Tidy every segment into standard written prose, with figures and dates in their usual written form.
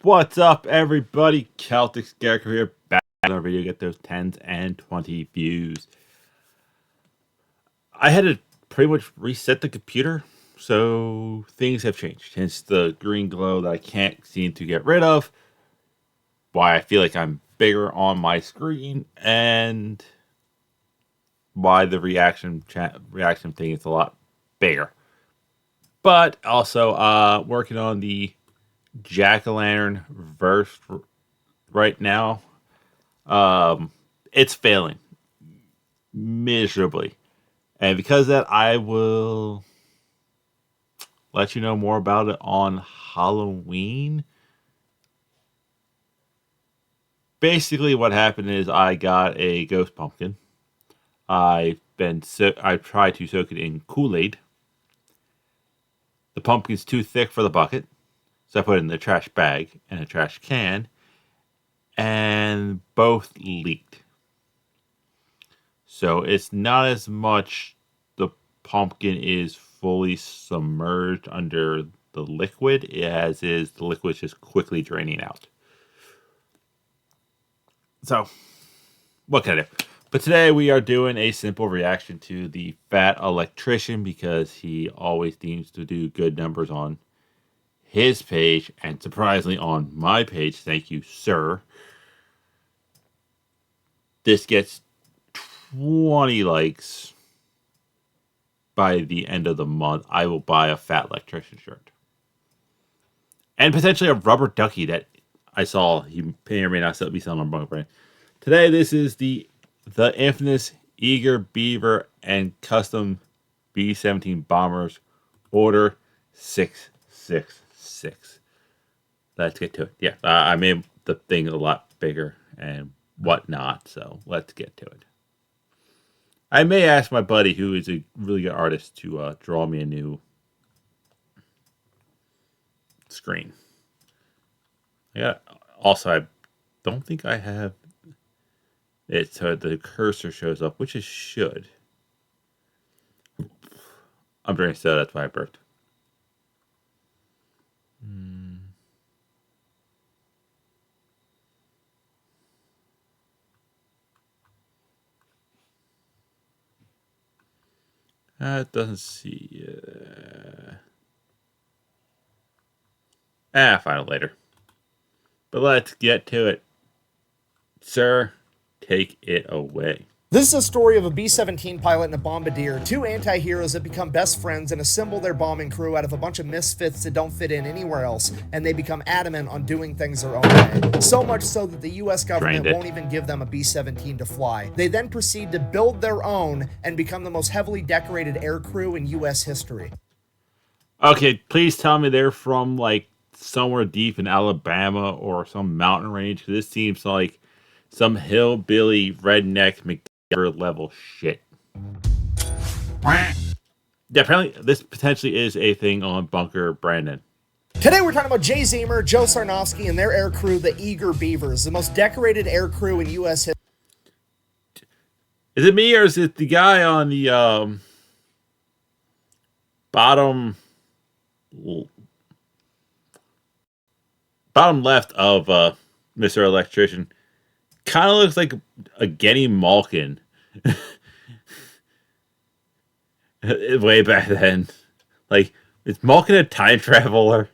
What's up, everybody? Celtic Scarecrow here, back in our video. Get those 10s and 20 views. I had to pretty much reset the computer, so things have changed. Hence the green glow that I can't seem to get rid of. Why I feel like I'm bigger on my screen, and why the reaction thing is a lot bigger. But also, working on the jack-o'-lantern verse right now. It's failing miserably, and because of that, I will let you know more about it on Halloween. Basically, what happened is I got a ghost pumpkin. I tried to soak it in Kool-Aid. The pumpkin's too thick for the bucket, so I put it in the trash bag and a trash can, and both leaked. So it's not as much the pumpkin is fully submerged under the liquid as is the liquid just quickly draining out. So, what can I do? But today we are doing a simple reaction to the fat electrician because he always seems to do good numbers on his page and surprisingly on my page. Thank you, sir. This gets 20 likes by the end of the month. I will buy a fat electrician shirt. And potentially a rubber ducky that I saw he may or may not be selling on Bunk Brand. Today, this is the infamous Eager Beaver and custom B17 bombers order 666. Let's get to it. Yeah, I made the thing a lot bigger and whatnot, so let's get to it. I may ask my buddy, who is a really good artist, to draw me a new screen. Yeah. Also, I don't think I have it so the cursor shows up, which it should. I'm drinking soda, that's why I burped. It doesn't see. Find it later. But let's get to it. Sir, take it away. This is a story of a B-17 pilot and a bombardier, two anti-heroes that become best friends and assemble their bombing crew out of a bunch of misfits that don't fit in anywhere else, and they become adamant on doing things their own way. So much so that the US government won't even give them a B-17 to fly. They then proceed to build their own and become the most heavily decorated air crew in US history. Okay, please tell me they're from, like, somewhere deep in Alabama or some mountain range, because this seems like some hillbilly redneck level shit. Yeah, apparently this potentially is a thing on Bunker Brandon. Today we're talking about Jay Zemer, Joe Sarnofsky, and their air crew, the Eager Beavers, the most decorated air crew in U.S. history. Is it me or is it the guy on the bottom left of Mr. Electrician? Kind of looks like a Getty Malkin. Way back then. Like, is Malkin a time traveler?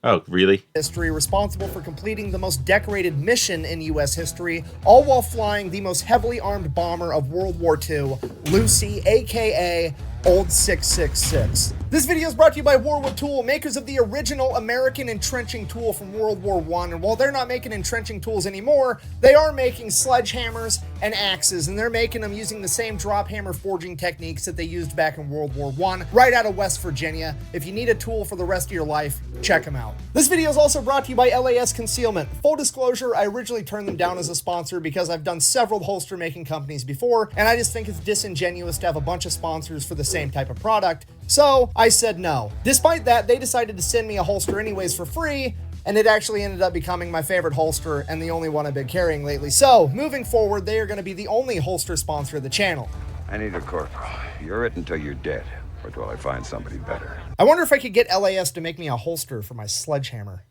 Oh, really? History, responsible for completing the most decorated mission in U.S. history, all while flying the most heavily armed bomber of World War II, Lucy, aka Old 666. This video is brought to you by Warwood Tool, makers of the original American entrenching tool from World War I. And while they're not making entrenching tools anymore, they are making sledgehammers and axes, and they're making them using the same drop hammer forging techniques that they used back in World War I, right out of West Virginia. If you need a tool for the rest of your life, check them out. This video is also brought to you by LAS Concealment. Full disclosure, I originally turned them down as a sponsor because I've done several holster making companies before, and I just think it's disingenuous to have a bunch of sponsors for the same type of product, so I said no. Despite that, they decided to send me a holster anyways for free, and it actually ended up becoming my favorite holster and the only one I've been carrying lately. So, moving forward, they are going to be the only holster sponsor of the channel. I need a corporal. You're it until you're dead. profit while I find somebody better. I wonder if I could get LAS to make me a holster for my sledgehammer.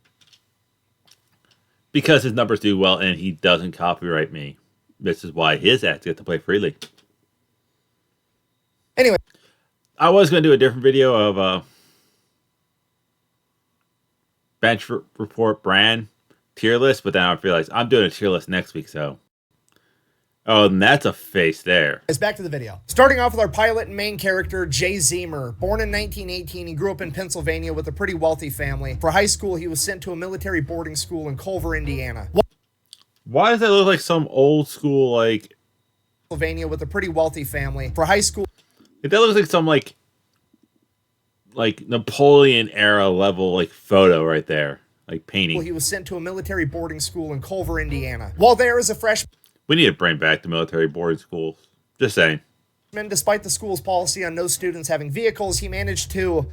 Because his numbers do well and he doesn't copyright me. This is why his acts get to play freely. Anyway. I was going to do a different video of bench report brand tier list, but then I realized I'm doing a tier list next week, so. Oh, and that's a face there. Back to the video. Starting off with our pilot and main character, Jay Zemer. Born in 1918, he grew up in Pennsylvania with a pretty wealthy family. For high school, he was sent to a military boarding school in Culver, Indiana. Why does that look like some old school, like... Pennsylvania with a pretty wealthy family. For high school... That looks like some, like Napoleon era level, like, photo right there. Like, painting. He was sent to a military boarding school in Culver, Indiana. While there as a freshman... We need to bring back the military boarding schools. Just saying. Despite the school's policy on no students having vehicles, he managed to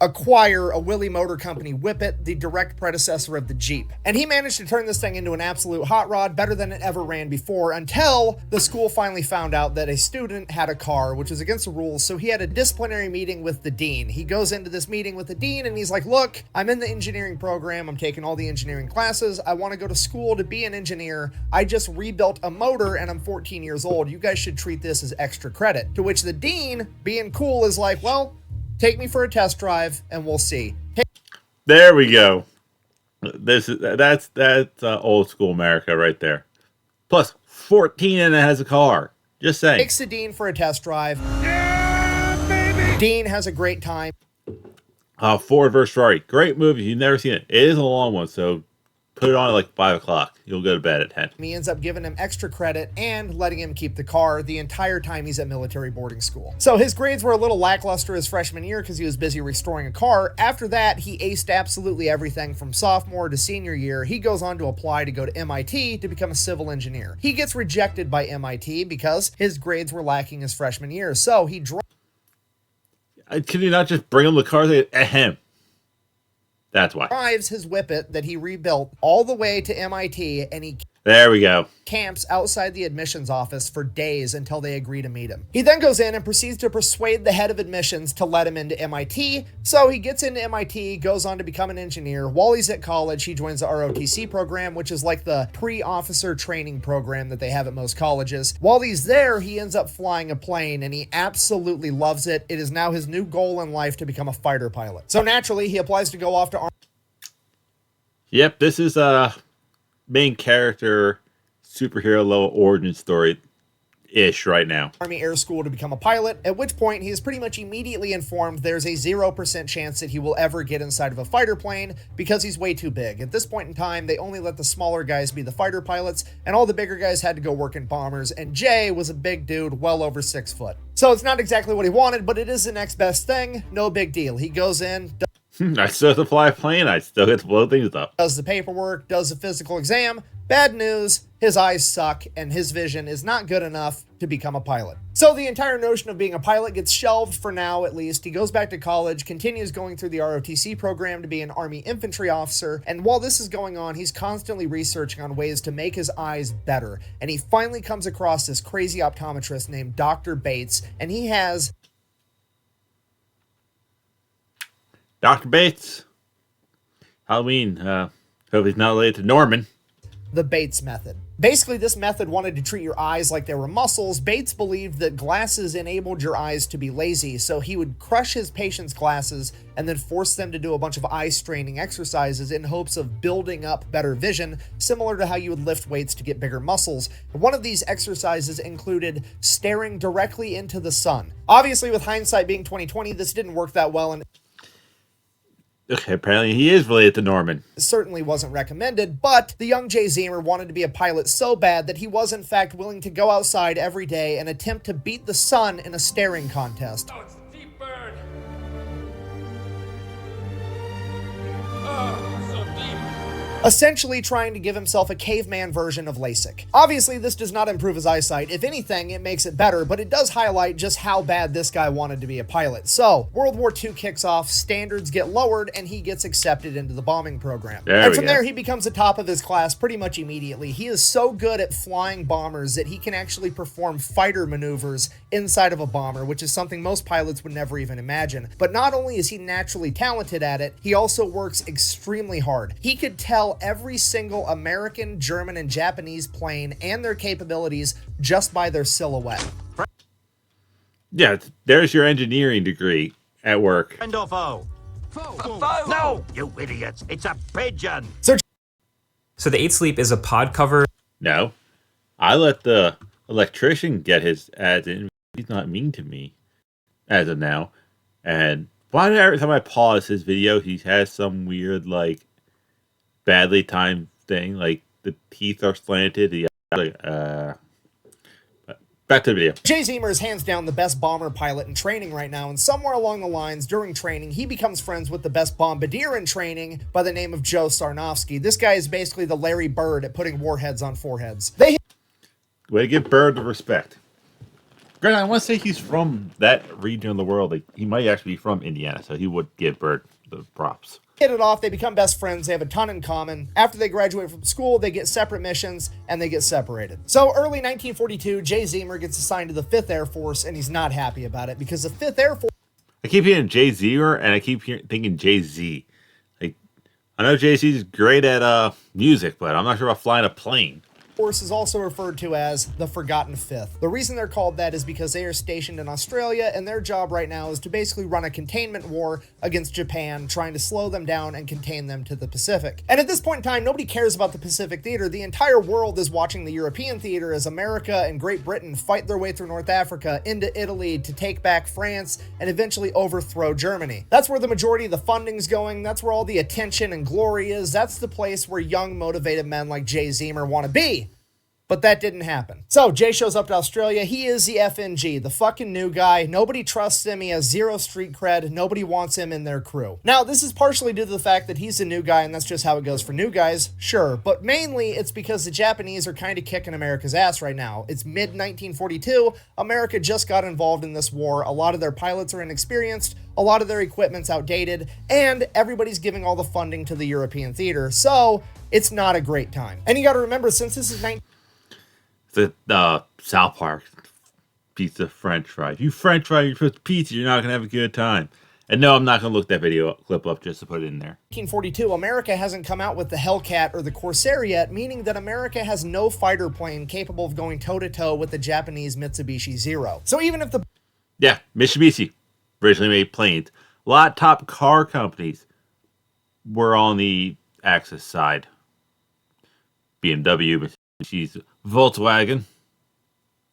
acquire a Willys Motor Company Whippet, the direct predecessor of the Jeep. And he managed to turn this thing into an absolute hot rod, better than it ever ran before, until the school finally found out that a student had a car, which was against the rules, so he had a disciplinary meeting with the dean. He goes into this meeting with the dean and he's like, look, I'm in the engineering program, I'm taking all the engineering classes, I want to go to school to be an engineer, I just rebuilt a motor and I'm 14 years old, you guys should treat this as extra credit. To which the dean, being cool, is like, well, take me for a test drive, and we'll see. There we go. That's old school America right there. Plus 14 and it has a car. Just saying. Takes the dean for a test drive. Yeah, baby. Dean has a great time. Ford vs Ferrari, great movie. You've never seen it. It is a long one, so put it on at like 5 o'clock. You'll go to bed at 10. He ends up giving him extra credit and letting him keep the car the entire time he's at military boarding school. So his grades were a little lackluster his freshman year because he was busy restoring a car. After that, he aced absolutely everything from sophomore to senior year. He goes on to apply to go to MIT to become a civil engineer. He gets rejected by MIT because his grades were lacking his freshman year. So he Can you not just bring him the car? Ahem. That's why. Drives his Whippet that he rebuilt all the way to MIT, and he there we go. Camps outside the admissions office for days until they agree to meet him. He then goes in and proceeds to persuade the head of admissions to let him into MIT. So he gets into MIT, goes on to become an engineer. While he's at college, he joins the ROTC program, which is like the pre-officer training program that they have at most colleges. While he's there, he ends up flying a plane, and he absolutely loves it. It is now his new goal in life to become a fighter pilot. So naturally, he applies to go off to Yep, this is main character superhero level origin story ish right now. Army Air School to become a pilot, at which point he is pretty much immediately informed there's a 0% chance that he will ever get inside of a fighter plane because he's way too big. At this point in time, they only let the smaller guys be the fighter pilots, and all the bigger guys had to go work in bombers, and Jay was a big dude, well over 6 foot. So it's not exactly what he wanted, but it is the next best thing. No big deal. He goes in, I still have to fly a plane. I still get to blow things up. Does the paperwork, does the physical exam. Bad news, his eyes suck and his vision is not good enough to become a pilot. So the entire notion of being a pilot gets shelved for now, at least. He goes back to college, continues going through the ROTC program to be an Army infantry officer. And while this is going on, he's constantly researching on ways to make his eyes better. And he finally comes across this crazy optometrist named Dr. Bates, and he has Dr. Bates. Halloween. Hope he's not related to Norman. The Bates method. Basically, this method wanted to treat your eyes like they were muscles. Bates believed that glasses enabled your eyes to be lazy, so he would crush his patients' glasses and then force them to do a bunch of eye-straining exercises in hopes of building up better vision, similar to how you would lift weights to get bigger muscles. One of these exercises included staring directly into the sun. Obviously, with hindsight being 2020, this didn't work that well, and okay, apparently he is related to Norman. It certainly wasn't recommended, but the young Jay Zemer wanted to be a pilot so bad that he was in fact willing to go outside every day and attempt to beat the sun in a staring contest. Oh, it's a deep burn. Oh, so deep. essentially trying to give himself a caveman version of LASIK. Obviously, this does not improve his eyesight. If anything, it makes it better, but it does highlight just how bad this guy wanted to be a pilot. So, World War II kicks off, standards get lowered, and he gets accepted into the bombing program. And from there, he becomes the top of his class pretty much immediately. He is so good at flying bombers that he can actually perform fighter maneuvers inside of a bomber, which is something most pilots would never even imagine. But not only is he naturally talented at it, he also works extremely hard. He could tell every single American, German, and Japanese plane and their capabilities just by their silhouette. Yeah, there's your engineering degree at work. Friend or foe? Foe. No, you idiots. It's a pigeon. So the 8 Sleep is a pod cover. No, I let the electrician get his ads in. He's not mean to me as of now. And why did every time I pause his video, he has some weird, like, badly timed thing, like the teeth are slanted. Back to the video. Jay Zimmer is hands down the best bomber pilot in training right now, and somewhere along the lines during training, he becomes friends with the best bombardier in training by the name of Joe Sarnofsky. This guy is basically the Larry Bird at putting warheads on foreheads. Way to give Bird the respect. Granted, I want to say he's from that region of the world. Like, he might actually be from Indiana, so he would give Bird the props. Hit it off, they become best friends, they have a ton in common. After they graduate from school, they get separate missions, and they get separated. So early 1942, Jay Zimmer gets assigned to the 5th Air Force, and he's not happy about it, because the 5th Air Force... I keep hearing Jay Zimmer, and I keep thinking Jay-Z. Like, I know Jay-Z is great at music, but I'm not sure about flying a plane. Force is also referred to as the Forgotten Fifth. The reason they're called that is because they are stationed in Australia, and their job right now is to basically run a containment war against Japan, trying to slow them down and contain them to the Pacific. And at this point in time, nobody cares about the Pacific theater. The entire world is watching the European theater as America and Great Britain fight their way through North Africa into Italy to take back France and eventually overthrow Germany. That's where the majority of the funding's going. That's where all the attention and glory is. That's the place where young, motivated men like Jay Zimmer want to be. But that didn't happen. So Jay shows up to Australia. He is the FNG, the fucking new guy. Nobody trusts him. He has zero street cred. Nobody wants him in their crew. Now, this is partially due to the fact that he's the new guy, and that's just how it goes for new guys, sure. But mainly, it's because the Japanese are kind of kicking America's ass right now. It's mid-1942. America just got involved in this war. A lot of their pilots are inexperienced. A lot of their equipment's outdated. And everybody's giving all the funding to the European theater. So, it's not a great time. And you got to remember, since this is the South Park pizza French fry. If you French fry your pizza, you're not gonna have a good time. And no, I'm not gonna look that video clip up just to put it in there. 1942, America hasn't come out with the Hellcat or the Corsair yet, meaning that America has no fighter plane capable of going toe-to-toe with the Japanese Mitsubishi Zero. So even if the... Yeah, Mitsubishi originally made planes. A lot of top car companies were on the Axis side. BMW, Mitsubishi, Volkswagen.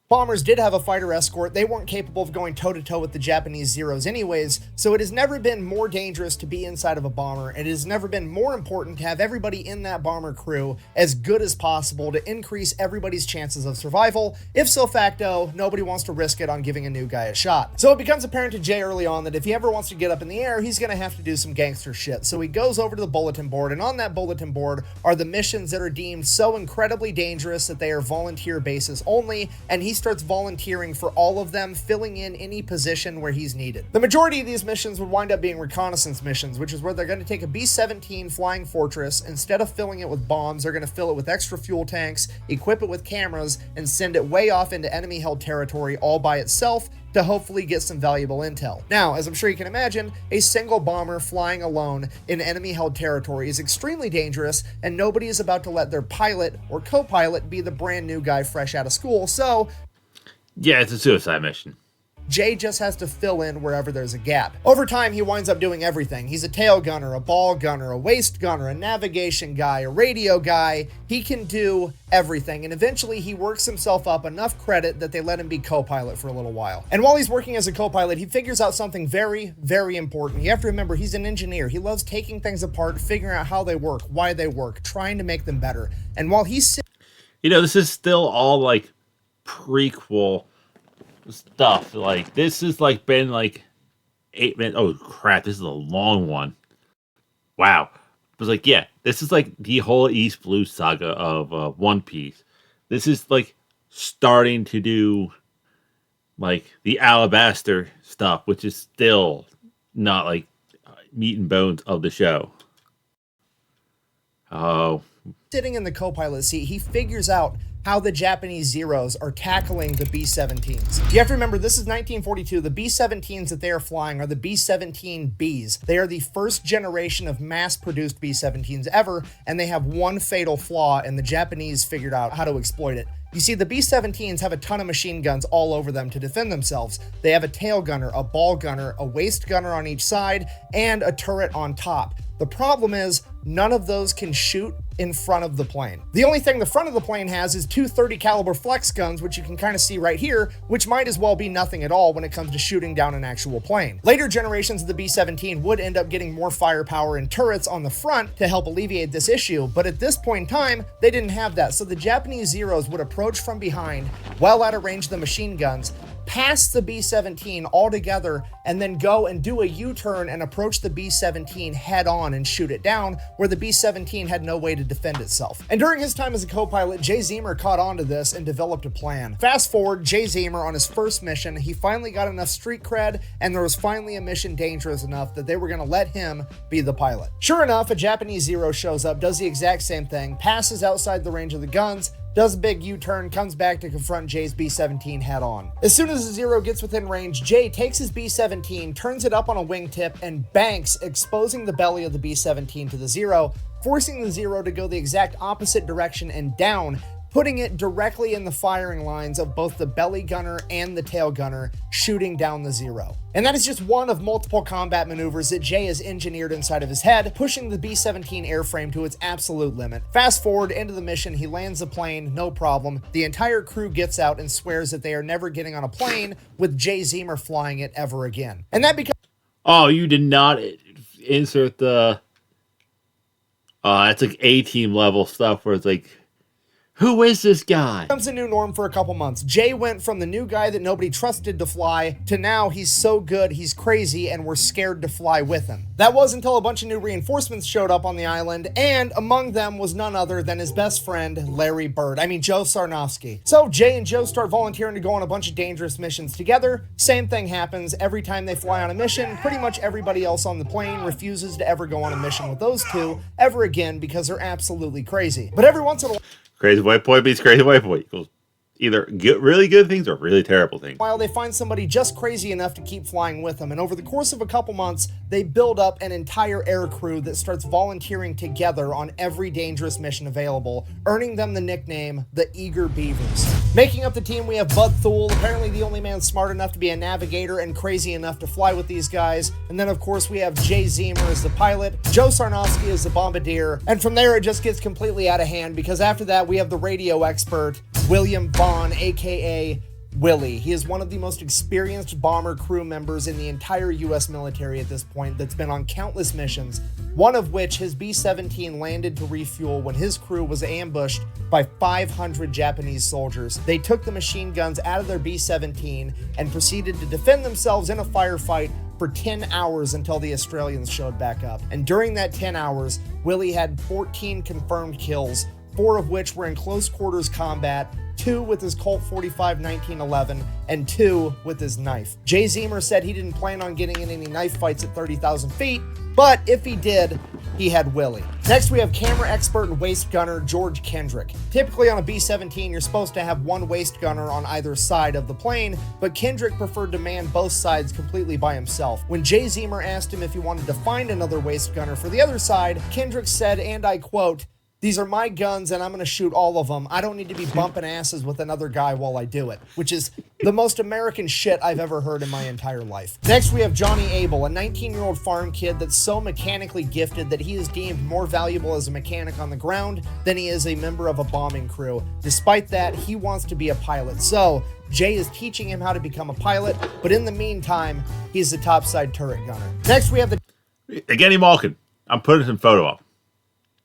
Bombers did have a fighter escort. They weren't capable of going toe-to-toe with the Japanese Zeros anyways, so it has never been more dangerous to be inside of a bomber, and it has never been more important to have everybody in that bomber crew as good as possible to increase everybody's chances of survival. If so facto, nobody wants to risk it on giving a new guy a shot. So it becomes apparent to Jay early on that if he ever wants to get up in the air, he's gonna have to do some gangster shit. So he goes over to the bulletin board, and on that bulletin board are the missions that are deemed so incredibly dangerous that they are volunteer basis only, and he starts volunteering for all of them, filling in any position where he's needed. The majority of these missions would wind up being reconnaissance missions, which is where they're going to take a B17 Flying Fortress. Instead of filling it with bombs, they're going to fill it with extra fuel tanks, equip it with cameras, and send it way off into enemy-held territory all by itself to hopefully get some valuable intel. Now, as I'm sure you can imagine, a single bomber flying alone in enemy-held territory is extremely dangerous, and nobody is about to let their pilot or co-pilot be the brand new guy fresh out of school, so yeah, it's a suicide mission. Jay just has to fill in wherever there's a gap. Over time, he winds up doing everything. He's a tail gunner, a ball gunner, a waist gunner, a navigation guy, a radio guy. He can do everything, and eventually he works himself up enough credit that they let him be co-pilot for a little while. And while he's working as a co-pilot, he figures out something very, very important. You have to remember, he's an engineer. He loves taking things apart, figuring out how they work, why they work, trying to make them better. And while he's... You know, this is still all, like, prequel stuff. Like, this has, like, been, like, 8 minutes. Oh, crap, this is a long one. Wow. was like, yeah, this is like the whole East Blue saga of One Piece. This is like starting to do like the Alabaster stuff, which is still not like meat and bones of the show. Oh, Sitting in the co-pilot seat, he figures out how the Japanese Zeros are tackling the B-17s. You have to remember, this is 1942. The B-17s that they are flying are the B-17Bs. They are the first generation of mass-produced B-17s ever, and they have one fatal flaw, and the Japanese figured out how to exploit it. You see, the B-17s have a ton of machine guns all over them to defend themselves. They have a tail gunner, a ball gunner, a waist gunner on each side, and a turret on top. The problem is, none of those can shoot in front of the plane. The only thing the front of the plane has is two 30 caliber flex guns, which you can kind of see right here, which might as well be nothing at all when it comes to shooting down an actual plane. Later generations of the B-17 would end up getting more firepower and turrets on the front to help alleviate this issue, but at this point in time, they didn't have that, so the Japanese Zeros would approach from behind, well out of range of the machine guns, pass the B-17 altogether, and then go and do a U-turn and approach the B-17 head on and shoot it down, where the B-17 had no way to defend itself. And during his time as a co-pilot, Jay Zemer caught on to this and developed a plan. Fast forward, Jay Zemer on his first mission, he finally got enough street cred, and there was finally a mission dangerous enough that they were going to let him be the pilot. Sure enough, a Japanese Zero shows up, does the exact same thing, passes outside the range of the guns, does a big U-turn, comes back to confront Jay's B-17 head on. As soon as the Zero gets within range, Jay takes his B-17, turns it up on a wingtip, and banks, exposing the belly of the B-17 to the Zero, forcing the Zero to go the exact opposite direction and down, putting it directly in the firing lines of both the belly gunner and the tail gunner, shooting down the Zero. And that is just one of multiple combat maneuvers that Jay has engineered inside of his head, pushing the B-17 airframe to its absolute limit. Fast forward into the mission, he lands the plane, no problem. The entire crew gets out and swears that they are never getting on a plane with Jay Zemer flying it ever again. And that becomes... Oh, you did not insert the... it's like A-team level stuff where it's like, who is this guy? Becomes a new norm for a couple months. Jay went from the new guy that nobody trusted to fly to now he's so good, he's crazy, and we're scared to fly with him. That was until a bunch of new reinforcements showed up on the island, and among them was none other than his best friend, Joe Sarnofsky. So Jay and Joe start volunteering to go on a bunch of dangerous missions together. Same thing happens every time they fly on a mission. Pretty much everybody else on the plane refuses to ever go on a mission with those two ever again because they're absolutely crazy. But every once in a while, Crazy white boy beats crazy white boy equals either really good things or really terrible things. While they find somebody just crazy enough to keep flying with them, and over the course of a couple months, they build up an entire air crew that starts volunteering together on every dangerous mission available, earning them the nickname the Eager Beavers. Making up the team, we have Bud Thule, apparently the only man smart enough to be a navigator and crazy enough to fly with these guys. And then, of course, we have Jay Zemer as the pilot, Joe Sarnofsky as the bombardier, and from there it just gets completely out of hand because after that we have the radio expert, William Vaughn, aka Willie. He is one of the most experienced bomber crew members in the entire US military at this point that's been on countless missions, one of which his B-17 landed to refuel when his crew was ambushed by 500 Japanese soldiers. They took the machine guns out of their B-17 and proceeded to defend themselves in a firefight for 10 hours until the Australians showed back up. And during that 10 hours, Willie had 14 confirmed kills, 4 of which were in close quarters combat, 2 with his Colt 45 1911, and 2 with his knife. Jay Zemer said he didn't plan on getting in any knife fights at 30,000 feet, but if he did, he had Willie. Next, we have camera expert and waist gunner George Kendrick. Typically on a B-17, you're supposed to have one waist gunner on either side of the plane, but Kendrick preferred to man both sides completely by himself. When Jay Zemer asked him if he wanted to find another waist gunner for the other side, Kendrick said, and I quote, "These are my guns and I'm going to shoot all of them. I don't need to be bumping asses with another guy while I do it," which is the most American shit I've ever heard in my entire life. Next, we have Johnny Abel, a 19-year-old farm kid that's so mechanically gifted that he is deemed more valuable as a mechanic on the ground than he is a member of a bombing crew. Despite that, he wants to be a pilot. So Jay is teaching him how to become a pilot, but in the meantime, he's the topside turret gunner. Next, we have the Again, Malkin. I'm putting some photo up.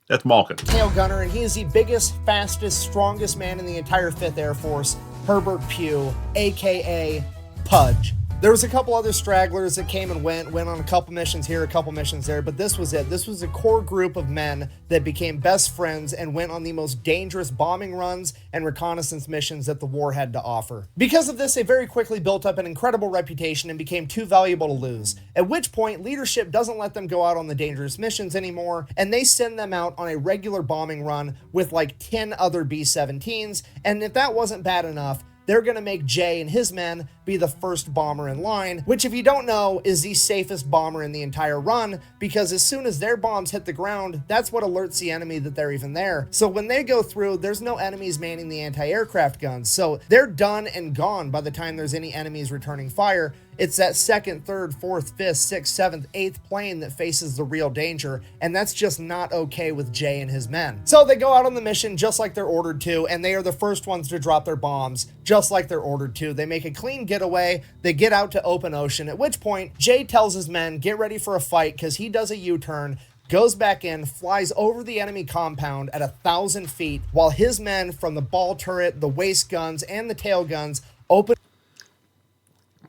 That's Malkin. tail gunner, and he is the biggest, fastest, strongest man in the entire 5th Air Force, Herbert Pugh, aka Pudge. There was a couple other stragglers that came and went on a couple missions here, a couple missions there, but this was it. This was a core group of men that became best friends and went on the most dangerous bombing runs and reconnaissance missions that the war had to offer. Because of this, they very quickly built up an incredible reputation and became too valuable to lose, at which point leadership doesn't let them go out on the dangerous missions anymore, and they send them out on a regular bombing run with like 10 other B-17s, and if that wasn't bad enough, they're going to make Jay and his men be the first bomber in line, which if you don't know is the safest bomber in the entire run, because as soon as their bombs hit the ground, that's what alerts the enemy that they're even there. So when they go through, there's no enemies manning the anti-aircraft guns, so they're done and gone by the time there's any enemies returning fire. It's that second, third, fourth, fifth, sixth, seventh, eighth plane that faces the real danger, and that's just not okay with Jay and his men. So they go out on the mission just like they're ordered to, and they are the first ones to drop their bombs, just like they're ordered to. They make a clean getaway, they get out to open ocean, at which point Jay tells his men, get ready for a fight, because he does a U-turn, goes back in, flies over the enemy compound at 1,000 feet, while his men from the ball turret, the waist guns, and the tail guns open.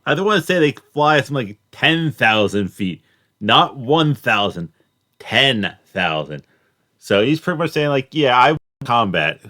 I don't want to say they fly at something like 10,000 feet, not 1,000, 10,000. So he's pretty much saying like, yeah, I won combat.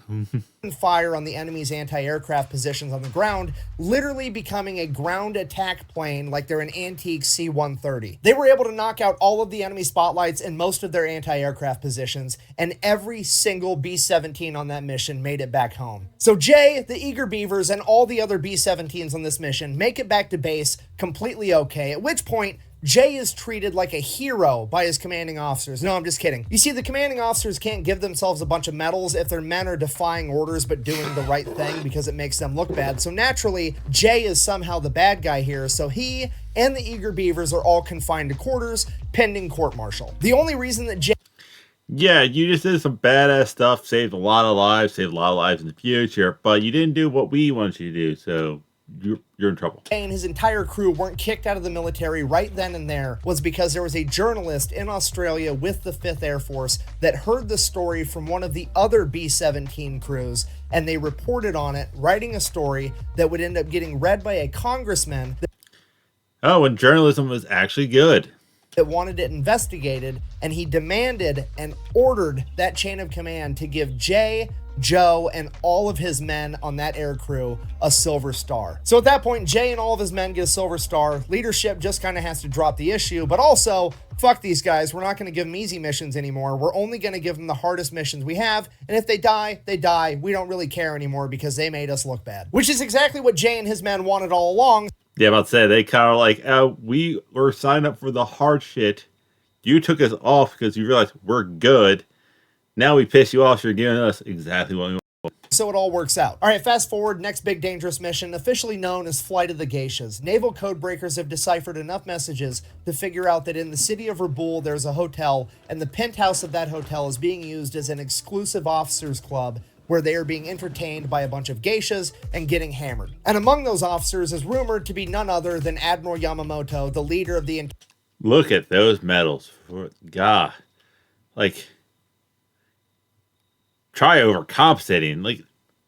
Fire on the enemy's anti-aircraft positions on the ground, literally becoming a ground attack plane like they're an antique C-130. They were able to knock out all of the enemy spotlights and most of their anti-aircraft positions, and every single B-17 on that mission made it back home. So Jay, the eager Beavers, and all the other B-17s on this mission make it back to base completely okay, at which point Jay is treated like a hero by his commanding officers. No, I'm just kidding. You see, the commanding officers can't give themselves a bunch of medals if their men are defying orders but doing the right thing because it makes them look bad. So naturally, Jay is somehow the bad guy here, so he and the eager Beavers are all confined to quarters pending court-martial. The only reason that Jay... Yeah, you just did some badass stuff, saved a lot of lives in the future, but you didn't do what we want you to do, so you're in trouble. And his entire crew weren't kicked out of the military right then and there was because there was a journalist in Australia with the 5th Air Force that heard the story from one of the other B-17 crews, and they reported on it, writing a story that would end up getting read by a congressman. Oh, and journalism was actually good. That wanted it investigated, and he demanded and ordered that chain of command to give Jay, Joe, and all of his men on that air crew a silver star. So at that point, Jay and all of his men get a silver star. Leadership just kind of has to drop the issue, but also, fuck these guys. We're not going to give them easy missions anymore. We're only going to give them the hardest missions we have, and if they die, they die. We don't really care anymore because they made us look bad. Which is exactly what Jay and his men wanted all along. Yeah, I'm about to say, they kind of like, we were signed up for the hard shit. You took us off because you realized we're good. Now we piss you off, you're giving us exactly what we want. So it all works out. All right, fast forward, next big dangerous mission, officially known as Flight of the Geishas. Naval codebreakers have deciphered enough messages to figure out that in the city of Rabaul, there's a hotel, and the penthouse of that hotel is being used as an exclusive officers club where they are being entertained by a bunch of geishas and getting hammered. And among those officers is rumored to be none other than Admiral Yamamoto, the leader of the... Look at those medals. God. Like... try overcompensating,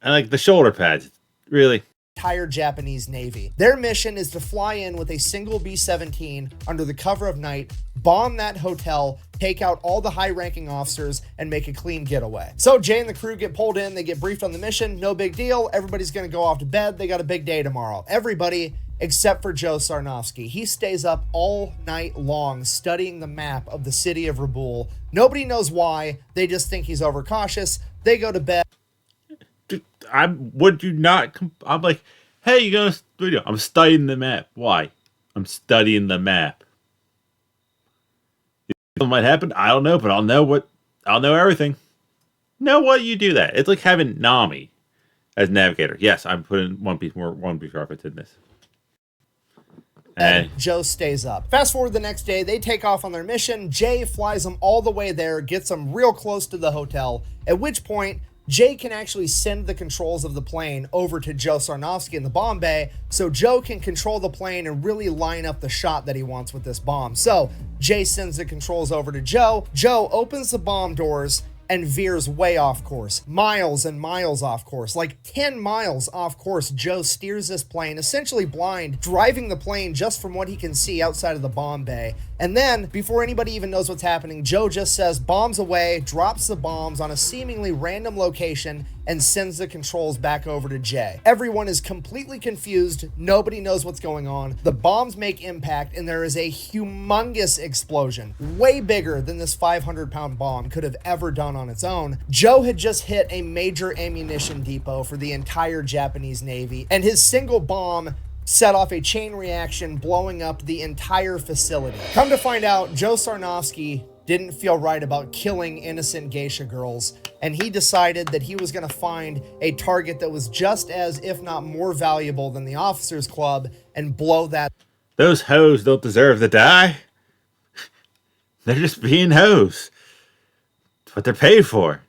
like the shoulder pads, really. Entire Japanese Navy. Their mission is to fly in with a single B-17 under the cover of night, bomb that hotel, take out all the high-ranking officers, and make a clean getaway. So Jay and the crew get pulled in, they get briefed on the mission, no big deal, everybody's gonna go off to bed, they got a big day tomorrow. Everybody except for Joe Sarnofsky. He stays up all night long studying the map of the city of Rabaul. Nobody knows why, they just think he's overcautious. They go to bed. I'm like, hey, you gonna study? I'm studying the map. Why? I'm studying the map. Something might happen. I don't know, but I'll know everything. Know what? You do that. It's like having Nami as navigator. Yes, I'm putting One Piece reference in this. And Joe stays up. Fast forward the next day, they take off on their mission. Jay flies them all the way there, gets them real close to the hotel, at which point Jay can actually send the controls of the plane over to Joe Sarnofsky in the bomb bay, so Joe can control the plane and really line up the shot that he wants with this bomb. So Jay sends the controls over to Joe. Joe opens the bomb doors, and veers way off course. Miles and miles off course. Like 10 miles off course, Joe steers this plane, essentially blind, driving the plane just from what he can see outside of the bomb bay. And then, before anybody even knows what's happening, Joe just says, bombs away, drops the bombs on a seemingly random location, and sends the controls back over to Jay. Everyone is completely confused. Nobody knows what's going on. The bombs make impact, and there is a humongous explosion, way bigger than this 500-pound bomb could have ever done on its own. Joe had just hit a major ammunition depot for the entire Japanese Navy, and his single bomb set off a chain reaction, blowing up the entire facility. Come to find out, Joe Sarnofsky didn't feel right about killing innocent geisha girls, and he decided that he was going to find a target that was just as, if not more valuable than the officers club, and blow that. Those hoes don't deserve to die. They're just being hoes. It's what they're paid for.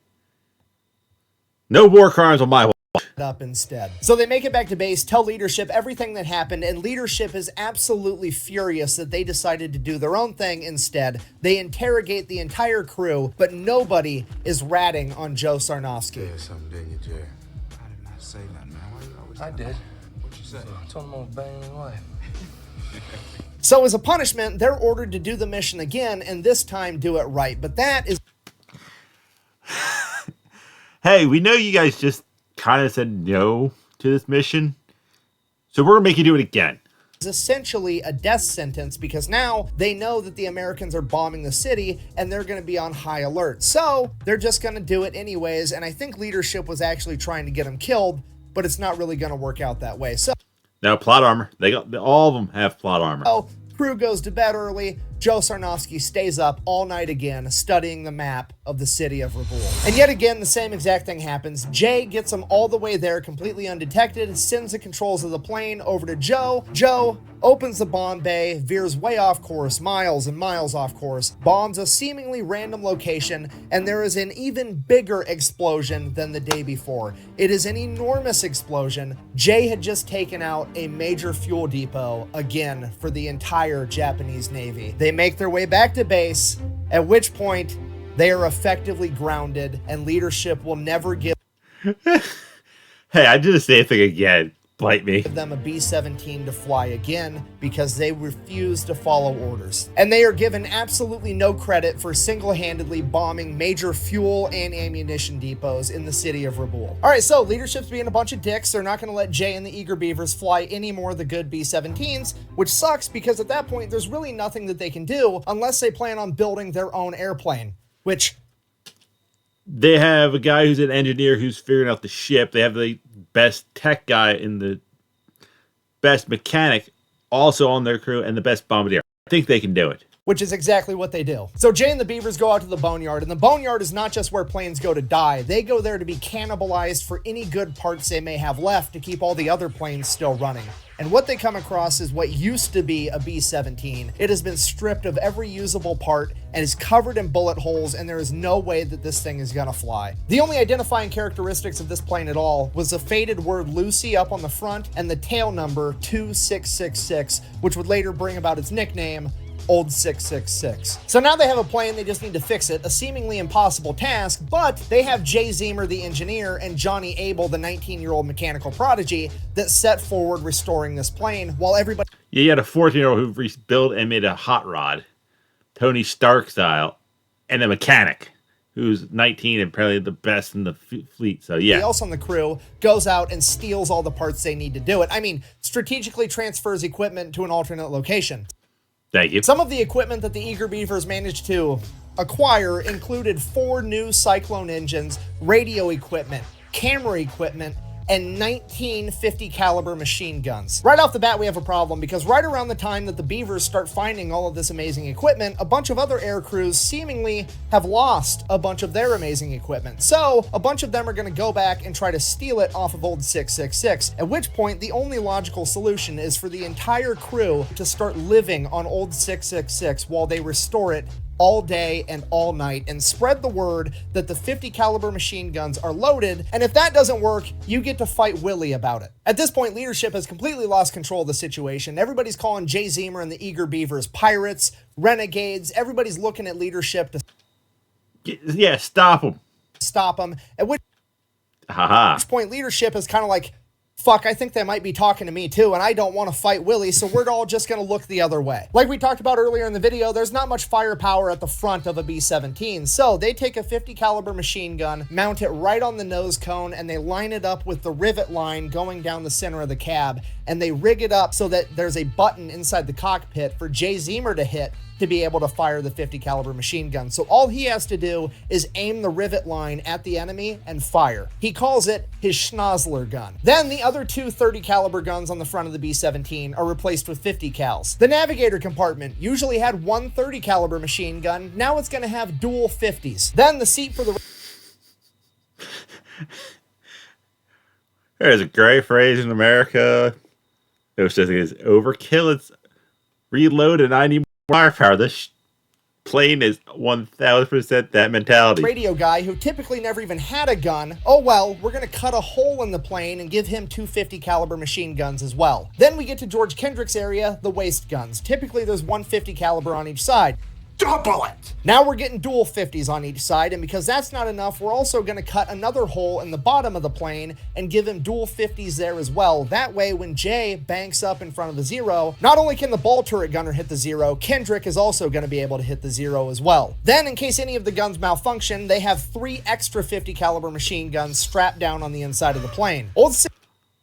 No war crimes on my watch. Up instead. So they make it back to base, tell leadership everything that happened, and leadership is absolutely furious that they decided to do their own thing instead. They interrogate the entire crew, but nobody is ratting on Joe Sarnofsky. Yeah, something, didn't you, Jerry? I did not say nothing, man. Why you always I did. What you say? I told him I was banging his wife. So as a punishment, they're ordered to do the mission again, and this time do it right. But that is... Hey, we know you guys just kind of said no to this mission, so we're gonna make you do it again. Is essentially a death sentence, because now they know that the Americans are bombing the city and they're going to be on high alert. So they're just going to do it anyways, and I think leadership was actually trying to get them killed, but it's not really going to work out that way. So Now, plot armor. They got all of them have plot armor. crew goes to bed early. Joe Sarnofsky stays up all night again, studying the map of the city of Raboul. And yet again, the same exact thing happens. Jay gets them all the way there completely undetected, sends the controls of the plane over to Joe. Joe opens the bomb bay, veers way off course, miles and miles off course, bombs a seemingly random location, and there is an even bigger explosion than the day before. It is an enormous explosion. Jay had just taken out a major fuel depot, again, for the entire Japanese Navy. They make their way back to base, at which point they are effectively grounded, and leadership will never give Hey, I did the same thing again. Bite me. them a B17 to fly again because they refuse to follow orders. And they are given absolutely no credit for single-handedly bombing major fuel and ammunition depots in the city of Raboul. All right, so leadership's being a bunch of dicks. They're not going to let Jay and the Eager Beavers fly any more of the good B17s, which sucks because at that point, there's really nothing that they can do unless they plan on building their own airplane, which... They have a guy who's an engineer who's figuring out the ship. They have the best tech guy and the best mechanic also on their crew and the best bombardier. I think they can do it. Which is exactly what they do. So Jay and the Beavers go out to the boneyard, and the boneyard is not just where planes go to die. They go there to be cannibalized for any good parts they may have left to keep all the other planes still running. And what they come across is what used to be a B-17. It has been stripped of every usable part and is covered in bullet holes, and there is no way that this thing is gonna fly. The only identifying characteristics of this plane at all was the faded word Lucy up on the front and the tail number 2666, which would later bring about its nickname, Old 666. So now they have a plane, they just need to fix it, a seemingly impossible task, but they have Jay Zemer, the engineer, and Johnny Abel, the 19-year-old mechanical prodigy, that set forward restoring this plane, while everybody... Yeah, you had a 14-year-old who rebuilt and made a hot rod, Tony Stark style, and a mechanic who's 19 and probably the best in the fleet. So yeah. else on the crew goes out and steals all the parts they need to do it. I mean, strategically transfers equipment to an alternate location. Thank you. Some of the equipment that the Eager Beavers managed to acquire included 4 new Cyclone engines, radio equipment, camera equipment, and 19 50 caliber machine guns. Right off the bat, we have a problem because right around the time that the Beavers start finding all of this amazing equipment, a bunch of other air crews seemingly have lost a bunch of their amazing equipment. So a bunch of them are going to go back and try to steal it off of Old 666, at which point the only logical solution is for the entire crew to start living on Old 666 while they restore it all day and all night and spread the word that the 50 caliber machine guns are loaded, and if that doesn't work, you get to fight Willie about it. At this point, leadership has completely lost control of the situation. Everybody's calling Jay Zemer and the Eager Beavers pirates, renegades. Everybody's looking at leadership to... Yeah, stop them. stop them, at which Haha. point leadership is kind of like, fuck, I think they might be talking to me too, and I don't want to fight Willie, so we're all just going to look the other way. Like we talked about earlier in the video, there's not much firepower at the front of a B17, so they take a 50 caliber machine gun, mount it right on the nose cone, and they line it up with the rivet line going down the center of the cab, and they rig it up so that there's a button inside the cockpit for Jay Zemer to hit to be able to fire the 50 caliber machine gun. So all he has to do is aim the rivet line at the enemy and fire. He calls it his Schnozzler gun. Then the other two 30 caliber guns on the front of the B17 are replaced with 50 cals. The navigator compartment usually had one 30 caliber machine gun. Now it's going to have dual 50s. Then the seat for the There's a great phrase in America. It was just it's overkill. It's reload and I need more firepower. This plane is 1000% that mentality. radio guy who typically never even had a gun, oh well, we're gonna cut a hole in the plane and give him two 50 caliber machine guns as well. Then we get to George Kendrick's area, the waist guns. Typically there's 150 caliber on each side. Double it! Now we're getting dual 50s on each side, and because that's not enough, we're also going to cut another hole in the bottom of the plane and give him dual 50s there as well. That way, when Jay banks up in front of the zero, not only can the ball turret gunner hit the zero, Kendrick is also going to be able to hit the zero as well. Then, in case any of the guns malfunction, they have three extra 50 caliber machine guns strapped down on the inside of the plane.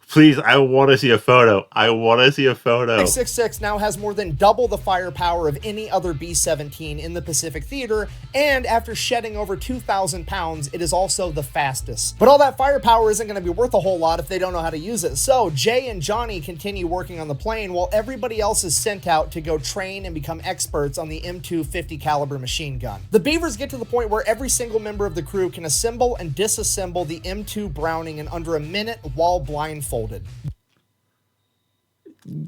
Please, I want to see a photo. I want to see a photo. 666 now has more than double the firepower of any other B-17 in the Pacific Theater, and after shedding over 2,000 pounds, it is also the fastest. But all that firepower isn't going to be worth a whole lot if they don't know how to use it, so Jay and Johnny continue working on the plane while everybody else is sent out to go train and become experts on the M2 50 caliber machine gun. The Beavers get to the point where every single member of the crew can assemble and disassemble the M2 Browning in under a minute while blindfolded.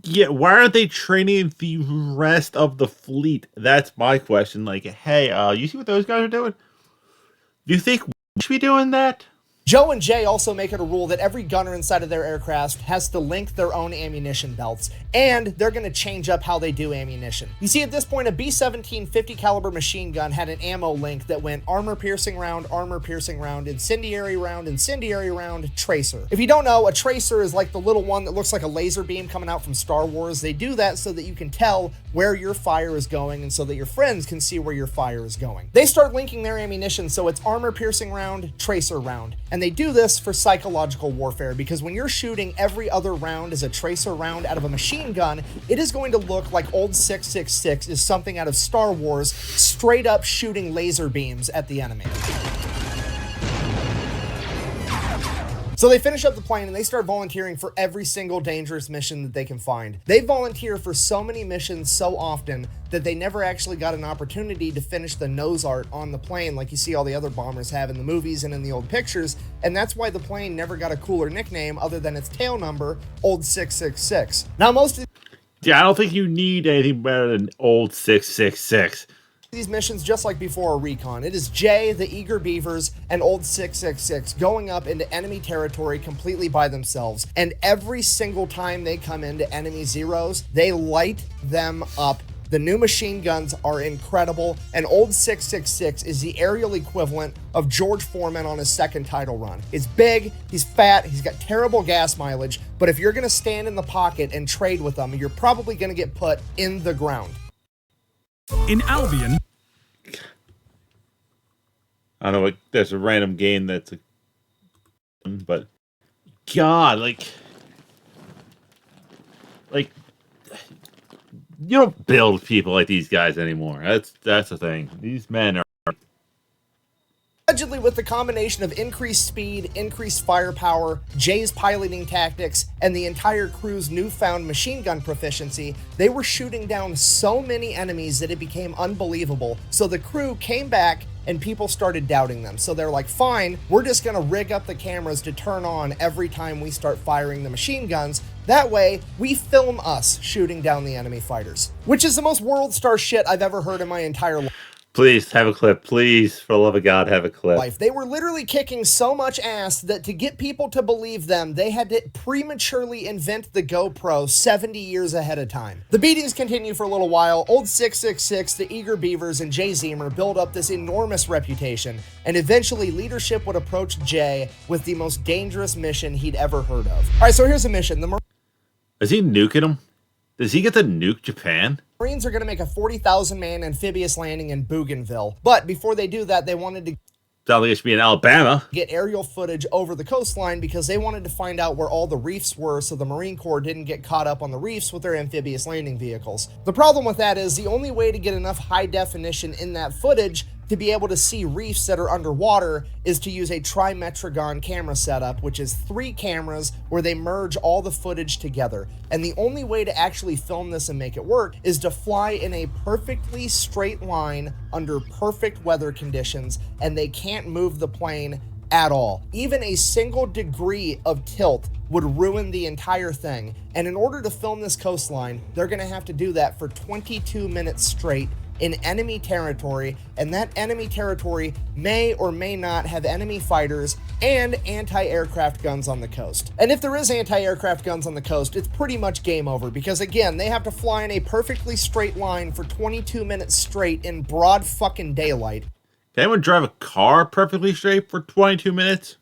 Yeah, why aren't they training the rest of the fleet? That's my question. Like, hey, you see what those guys are doing? Do you think we should be doing that? Joe and Jay also make it a rule that every gunner inside of their aircraft has to link their own ammunition belts, and they're going to change up how they do ammunition. You see, at this point, a B-17 50 caliber machine gun had an ammo link that went armor-piercing round, incendiary round, tracer. If you don't know, a tracer is like the little one that looks like a laser beam coming out from Star Wars. They do that so that you can tell where your fire is going and so that your friends can see where your fire is going. They start linking their ammunition so it's armor-piercing round, tracer round. And they do this for psychological warfare because when you're shooting every other round as a tracer round out of a machine gun, it is going to look like old 666 is something out of Star Wars, straight up shooting laser beams at the enemy. So they finish up the plane and they start volunteering for every single dangerous mission that they can find. They volunteer for so many missions so often that they never actually got an opportunity to finish the nose art on the plane like you see all the other bombers have in the movies and in the old pictures, and that's why the plane never got a cooler nickname other than its tail number, Old 666. Now Yeah, I don't think you need anything better than old 666. these missions, just like before a recon, it is Jay, the Eager Beavers, and Old 666 going up into enemy territory completely by themselves, and every single time they come into enemy zeros, they light them up. The new machine guns are incredible, and Old 666 is the aerial equivalent of George Foreman on his second title run. It's big, he's fat, he's got terrible gas mileage, but if you're going to stand in the pocket and trade with them, you're probably going to get put in the ground. In Albion, I don't know, like, there's a random game that's but God, like you don't build people like these guys anymore. That's the thing. These men are Allegedly, with the combination of increased speed, increased firepower, Jay's piloting tactics, and the entire crew's newfound machine gun proficiency, they were shooting down so many enemies that it became unbelievable. So the crew came back and people started doubting them. So they're like, fine, we're just gonna rig up the cameras to turn on every time we start firing the machine guns. That way, we film us shooting down the enemy fighters. Which is the most world star shit I've ever heard in my entire life. Please have a clip. Please, for the love of God, have a clip. life. They were literally kicking so much ass that to get people to believe them, they had to prematurely invent the GoPro 70 years ahead of time. The beatings continue for a little while. Old 666, the eager Beavers, and Jay Zemer build up this enormous reputation, and eventually leadership would approach Jay with the most dangerous mission he'd ever heard of. All right, so here's a mission. The Is he nuking him? Does he get to nuke Japan? Marines are going to make a 40,000-man amphibious landing in Bougainville, but before they do that, they wanted to Sounds like it should be in Alabama. get aerial footage over the coastline because they wanted to find out where all the reefs were so the Marine Corps didn't get caught up on the reefs with their amphibious landing vehicles. The problem with that is the only way to get enough high definition in that footage to be able to see reefs that are underwater is to use a trimetragon camera setup, which is 3 cameras where they merge all the footage together. And the only way to actually film this and make it work is to fly in a perfectly straight line under perfect weather conditions, and they can't move the plane at all. Even a single degree of tilt would ruin the entire thing. And in order to film this coastline, they're gonna have to do that for 22 minutes straight in enemy territory, and that enemy territory may or may not have enemy fighters and anti-aircraft guns on the coast. And if there is anti-aircraft guns on the coast, it's pretty much game over because again, they have to fly in a perfectly straight line for 22 minutes straight in broad fucking daylight. Can anyone drive a car perfectly straight for 22 minutes?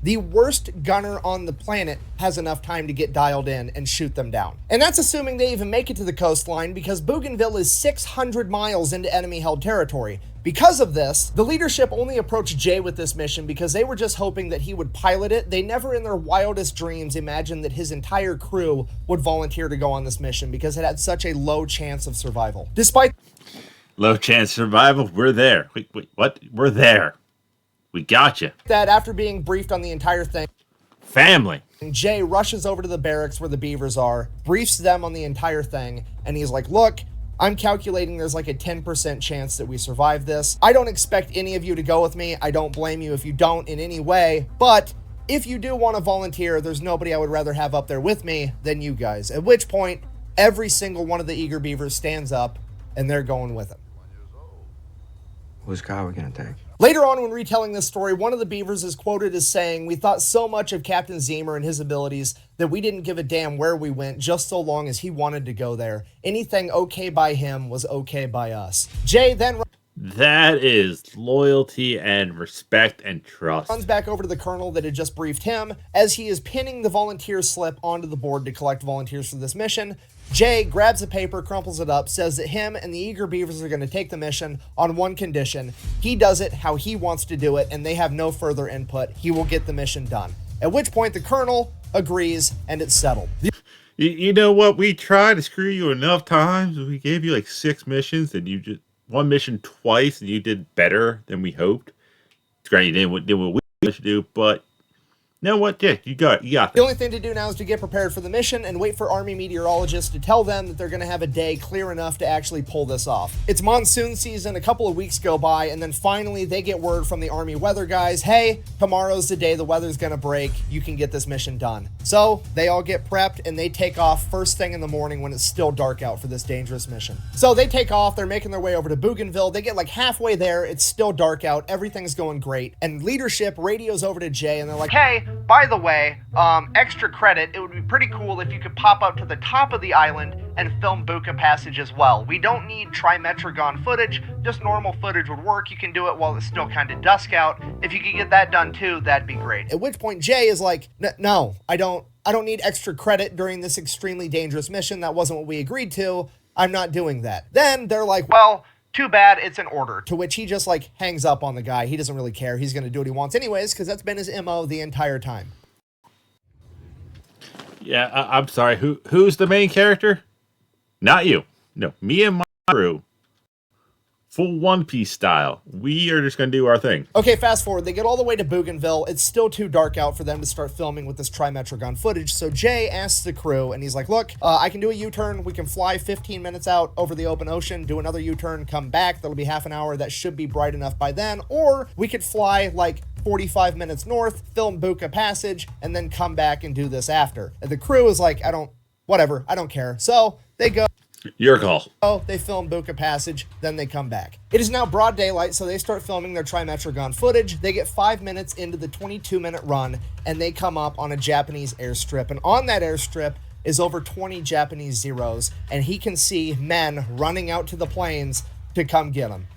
The worst gunner on the planet has enough time to get dialed in and shoot them down. And that's assuming they even make it to the coastline because Bougainville is 600 miles into enemy-held territory. Because of this, the leadership only approached Jay with this mission because they were just hoping that he would pilot it. They never in their wildest dreams imagined that his entire crew would volunteer to go on this mission because it had such a low chance of survival. Despite Low chance survival. We're there. Wait, what? We're there. We got you. that, after being briefed on the entire thing, Family. Jay rushes over to the barracks where the Beavers are, briefs them on the entire thing, and he's like, look, I'm calculating there's like a 10% chance that we survive this. I don't expect any of you to go with me. I don't blame you if you don't in any way, but if you do want to volunteer, there's nobody I would rather have up there with me than you guys. At which point, every single one of the eager Beavers stands up, and they're going with him. Whose car are we gonna take? Later on, when retelling this story, one of the Beavers is quoted as saying, "We thought so much of Captain Zemer and his abilities that we didn't give a damn where we went, just so long as he wanted to go there. Anything okay by him was okay by us." Jay then That is loyalty and respect and trust. runs back over to the colonel that had just briefed him. As he is pinning the volunteer slip onto the board to collect volunteers for this mission, Jay grabs a paper, crumples it up, says that him and the eager Beavers are going to take the mission on one condition. He does it how he wants to do it, and they have no further input. He will get the mission done. At which point the colonel agrees, and it's settled. You know what? We tried to screw you enough times. We gave you like 6 missions, and you just one mission twice, and you did better than we hoped. It's great. You did what we wanted you to do, but you know what? Yeah, you got The this. only thing to do now is to get prepared for the mission and wait for Army meteorologists to tell them that they're going to have a day clear enough to actually pull this off. It's monsoon season, a couple of weeks go by, and then finally they get word from the Army weather guys, hey, tomorrow's the day the weather's going to break, you can get this mission done. So they all get prepped and they take off first thing in the morning when it's still dark out for this dangerous mission. So they take off, they're making their way over to Bougainville, they get like halfway there, it's still dark out, everything's going great, and leadership radios over to Jay and they're like, hey, by the way, extra credit, it would be pretty cool if you could pop up to the top of the island and film Buka Passage as well. We don't need trimetragon footage, just normal footage would work. You can do it while it's still kind of dusk out. If you could get that done too, that'd be great. At which point Jay is like, no, I don't need extra credit during this extremely dangerous mission. That wasn't what we agreed to. I'm not doing that. Then they're like, well, too bad, it's an order. To which he just like hangs up on the guy. He doesn't really care. He's going to do what he wants anyways, because that's been his MO the entire time. Yeah, I'm sorry. Who's the main character? Not you. No, me and my crew. Full One Piece style. We are just going to do our thing. Okay, fast forward. They get all the way to Bougainville. It's still too dark out for them to start filming with this trimetragon footage. So Jay asks the crew, and he's like, look, I can do a U-turn. We can fly 15 minutes out over the open ocean, do another U-turn, come back. That'll be half an hour. That should be bright enough by then. Or we could fly like 45 minutes north, film Buka Passage, and then come back and do this after. And the crew is like, whatever, I don't care. So they go. Your call. Oh, they film Buka Passage, then they come back. It is now broad daylight, so they start filming their Trimetragon footage. They get 5 minutes into the 22-minute run, and they come up on a Japanese airstrip. And on that airstrip is over 20 Japanese Zeros, and he can see men running out to the planes to come get him.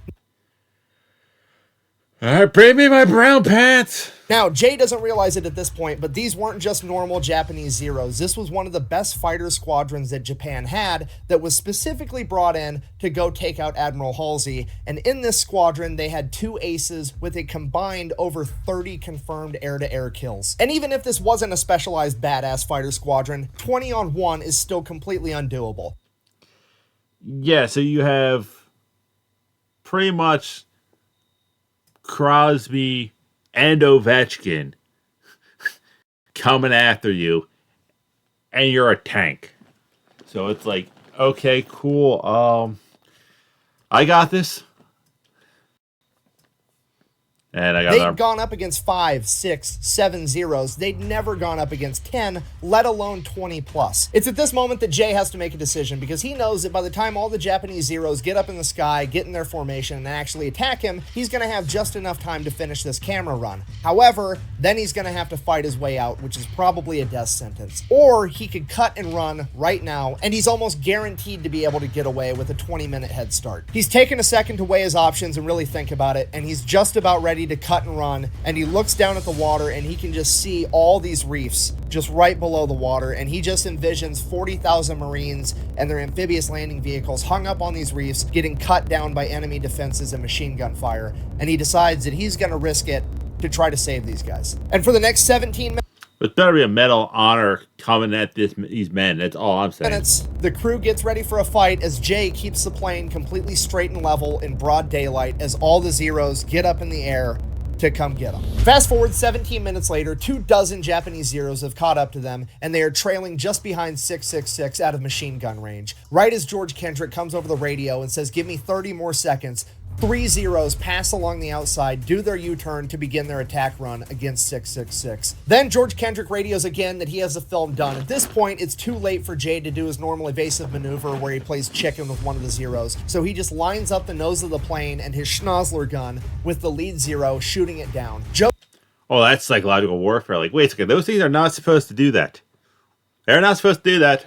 All right, bring me my brown pants. Now, Jay doesn't realize it at this point, but these weren't just normal Japanese Zeros. This was one of the best fighter squadrons that Japan had that was specifically brought in to go take out Admiral Halsey. And in this squadron, they had 2 aces with a combined over 30 confirmed air-to-air kills. And even if this wasn't a specialized badass fighter squadron, 20 on 1 is still completely undoable. Yeah, so you have pretty much Crosby and Ovechkin coming after you, and you're a tank. So it's like, okay, cool. I got this. And I got They'd gone up against 5, 6, 7 Zeros. They'd never gone up against 10, let alone 20 plus. It's at this moment that Jay has to make a decision because he knows that by the time all the Japanese Zeros get up in the sky, get in their formation, and actually attack him, he's going to have just enough time to finish this camera run. However, then he's going to have to fight his way out, which is probably a death sentence. Or he could cut and run right now, and he's almost guaranteed to be able to get away with a 20-minute head start. He's taken a second to weigh his options and really think about it, and he's just about ready to cut and run, and he looks down at the water and he can just see all these reefs just right below the water, and he just envisions 40,000 Marines and their amphibious landing vehicles hung up on these reefs getting cut down by enemy defenses and machine gun fire, and he decides that he's going to risk it to try to save these guys. And for the next 17 minutes, There's better be a medal of honor coming at these men. That's all I'm saying. the crew gets ready for a fight as Jay keeps the plane completely straight and level in broad daylight as all the Zeros get up in the air to come get them. Fast forward 17 minutes later, 24 Japanese Zeros have caught up to them, and they are trailing just behind 666 out of machine gun range. Right as George Kendrick comes over the radio and says, "Give me 30 more seconds," 3 Zeros pass along the outside, do their U-turn to begin their attack run against 666. Then George Kendrick radios again that he has the film done. At this point, it's too late for Jay to do his normal evasive maneuver where he plays chicken with one of the Zeros. So he just lines up the nose of the plane and his Schnozzler gun with the lead Zero shooting it down. Oh, that's psychological warfare. Like, wait a second, those things are not supposed to do that. They're not supposed to do that.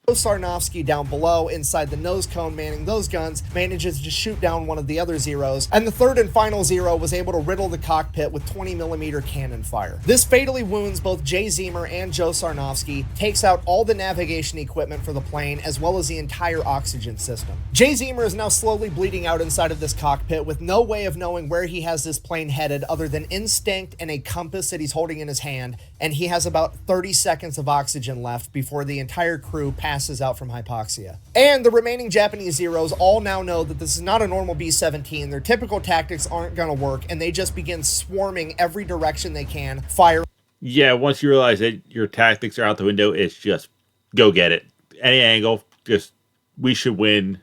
Sarnofsky down below inside the nose cone manning those guns manages to shoot down one of the other Zeros, and the third and final Zero was able to riddle the cockpit with 20mm cannon fire. This fatally wounds both Jay Zemer and Joe Sarnofsky, takes out all the navigation equipment for the plane as well as the entire oxygen system. Jay Zemer is now slowly bleeding out inside of this cockpit with no way of knowing where he has this plane headed other than instinct and a compass that he's holding in his hand, and he has about 30 seconds of oxygen left before the entire crew passes out from hypoxia. And the remaining Japanese Zeros all now know that this is not a normal B-17. Their typical tactics aren't going to work, and they just begin swarming every direction they can, firing. Yeah, once you realize that your tactics are out the window, it's just go get it. Any angle, just we should win.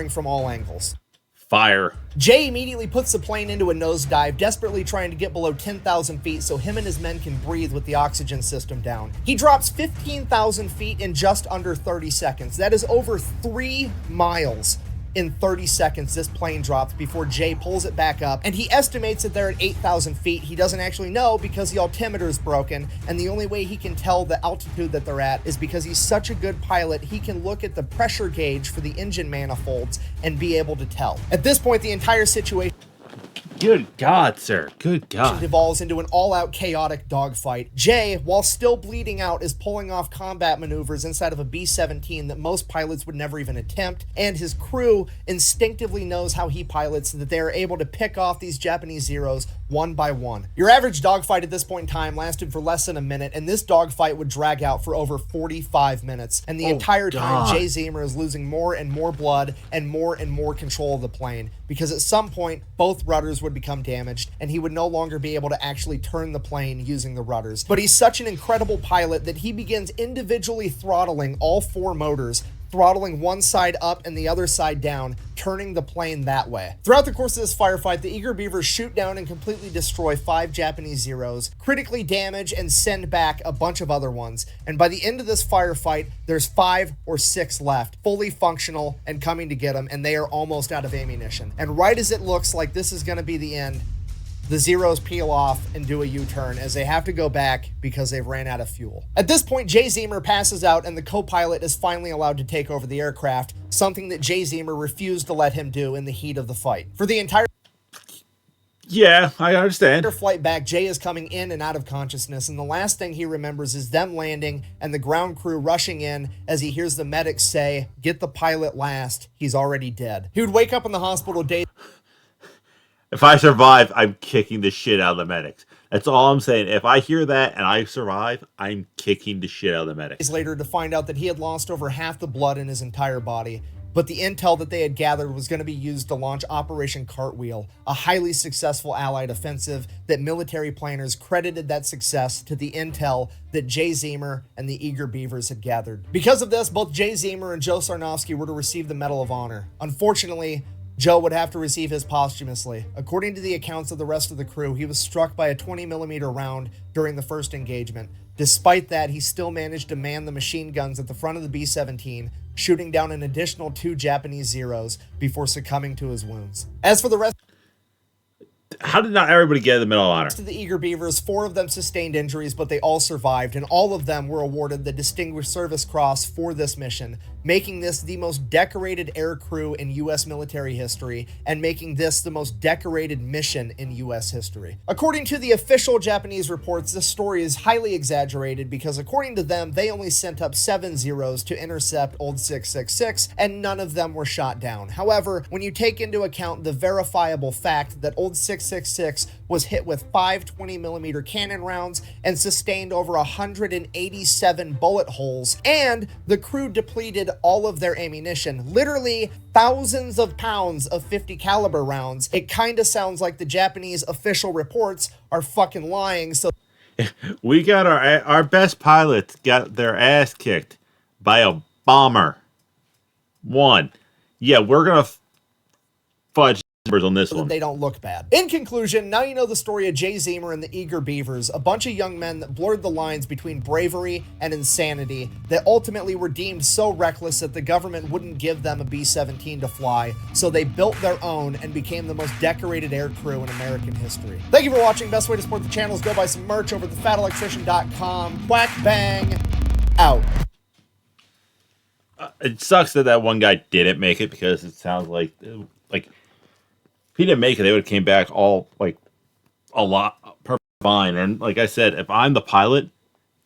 From all angles. Fire. Jay immediately puts the plane into a nosedive, desperately trying to get below 10,000 feet so him and his men can breathe with the oxygen system down. He drops 15,000 feet in just under 30 seconds. That is over 3 miles. In 30 seconds, this plane drops before Jay pulls it back up, and he estimates that they're at 8,000 feet. He doesn't actually know because the altimeter is broken, and the only way he can tell the altitude that they're at is because he's such a good pilot, he can look at the pressure gauge for the engine manifolds and be able to tell. At this point, the entire situation Good God, sir. Good God. devolves into an all-out chaotic dogfight. Jay, while still bleeding out, is pulling off combat maneuvers inside of a B-17 that most pilots would never even attempt, and his crew instinctively knows how he pilots, that they are able to pick off these Japanese Zeros one by one. Your average dogfight at this point in time lasted for less than a minute, and this dogfight would drag out for over 45 minutes, and the entire time Jay Zemer is losing more and more blood and more control of the plane, because at some point both rudders would become damaged and he would no longer be able to actually turn the plane using the rudders. But he's such an incredible pilot that he begins individually throttling all 4 motors throttling one side up and the other side down, turning the plane that way. Throughout the course of this firefight, the eager Beavers shoot down and completely destroy 5 Japanese Zeros, critically damage and send back a bunch of other ones. And by the end of this firefight, there's 5 or 6 left, fully functional and coming to get them, and they are almost out of ammunition. And right as it looks like this is going to be the end, the Zeros peel off and do a U-turn as they have to go back because they've ran out of fuel. At this point, Jay Zemer passes out and the co-pilot is finally allowed to take over the aircraft, something that Jay Zemer refused to let him do in the heat of the fight. For the entire Yeah, I understand. flight back, Jay is coming in and out of consciousness, and the last thing he remembers is them landing and the ground crew rushing in as he hears the medics say, "Get the pilot last, he's already dead." He would wake up in the hospital days If I survive, I'm kicking the shit out of the medics. That's all I'm saying. If I hear that and I survive, I'm kicking the shit out of the medics. later to find out that he had lost over half the blood in his entire body. But the intel that they had gathered was going to be used to launch Operation Cartwheel, a highly successful Allied offensive that military planners credited that success to the intel that Jay Zemer and the eager Beavers had gathered. Because of this, both Jay Zemer and Joe Sarnofsky were to receive the Medal of Honor. Unfortunately, Joe would have to receive his posthumously. According to the accounts of the rest of the crew, he was struck by a 20mm round during the first engagement. Despite that, he still managed to man the machine guns at the front of the B-17, shooting down an additional 2 Japanese Zeros before succumbing to his wounds. As for the rest How did not everybody get the Medal of Honor? of the eager Beavers, 4 of them sustained injuries, but they all survived, and all of them were awarded the Distinguished Service Cross for this mission, making this the most decorated air crew in U.S. military history, and making this the most decorated mission in U.S. history. According to the official Japanese reports, this story is highly exaggerated because according to them, they only sent up 7 Zeros to intercept Old 666, and none of them were shot down. However, when you take into account the verifiable fact that Old 666 was hit with 5 20mm cannon rounds and sustained over 187 bullet holes, and the crew depleted all of their ammunition, literally thousands of pounds of 50 caliber rounds, it kind of sounds like the Japanese official reports are fucking lying. So We got our best pilots got their ass kicked by a bomber. One. Yeah, we're gonna fudge numbers on this that one. they don't look bad. In conclusion, now you know the story of Jay Zemer and the eager Beavers, a bunch of young men that blurred the lines between bravery and insanity that ultimately were deemed so reckless that the government wouldn't give them a B-17 to fly, so they built their own and became the most decorated air crew in American history. Thank you for watching. Best way to support the channel is go buy some merch over at thefatelectrician.com. Quack bang out. It sucks that that one guy didn't make it because it sounds like if he didn't make it, they would have came back all like a lot perfect fine. And like I said, if I'm the pilot,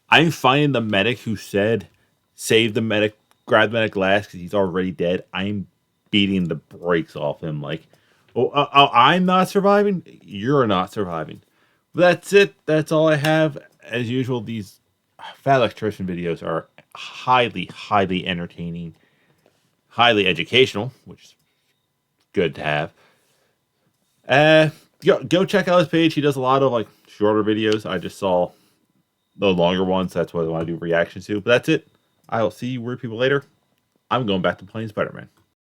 I'm finding the medic who said save the medic, grab the medic last because he's already dead. I'm beating the brakes off him. Like, I'm not surviving. You're not surviving. That's it. That's all I have. As usual, these Fat Electrician videos are highly, highly entertaining, highly educational, which is good to have. Go check out his page. He does a lot of like shorter videos. I just saw the longer ones. That's what I want to do reactions to. But that's it. I will see you weird people later. I'm going back to playing Spider-Man.